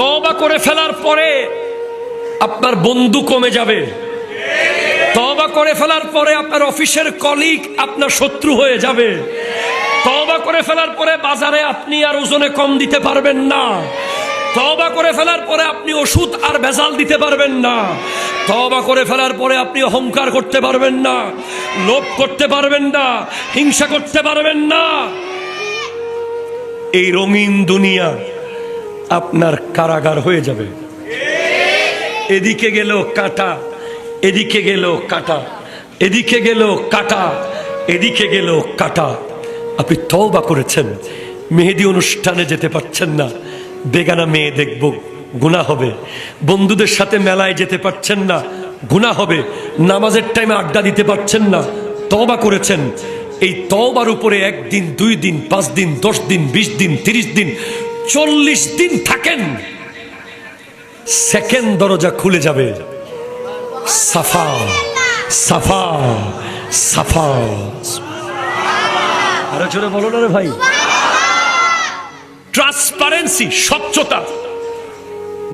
তওবা করে ফেলার পরে আপনার বন্ধু কমে যাবে। তওবা করে ফেলার পরে আপনার অফিসের কলিগ আপনার শত্রু হয়ে যাবে। তওবা করে ফেলার পরে বাজারে আপনি আর ওজনে কম দিতে পারবেন না। তওবা করে ফেলার পরে আপনি ওষুধ আর ভেজাল দিতে পারবেন না। তওবা করে ফেলার পরে আপনি অহংকার করতে পারবেন না, লোভ করতে পারবেন না, হিংসা করতে পারবেন না। এই রঙিন দুনিয়া আপনার কারাগার হয়ে যাবে। এদিকে গেল কাটা, এদিকে গেল কাটা, এদিকে গেল কাটা, এদিকে গেল কাটা। আপনি তওবা করেছেন, মেহেদি অনুষ্ঠানে যেতে পারছেন না, বেগানা মেয়ে দেখব, গুনাহ হবে। বন্ধুদের সাথে মেলায় যেতে পারছেন না, গুনাহ হবে। নামাজের টাইমে আড্ডা দিতে পারছেন না, তওবা করেছেন। এই তওবার উপরে 1 দিন 2 দিন 5 দিন 10 দিন 20 দিন 30 দিন 40 দিন থাকেন, সেকেন্ড দরজা খুলে যাবে। সাফা সাফা সাফা। আরে জোরে বলো না রে ভাই। ট্রান্সপারেন্সি, স্বচ্ছতা।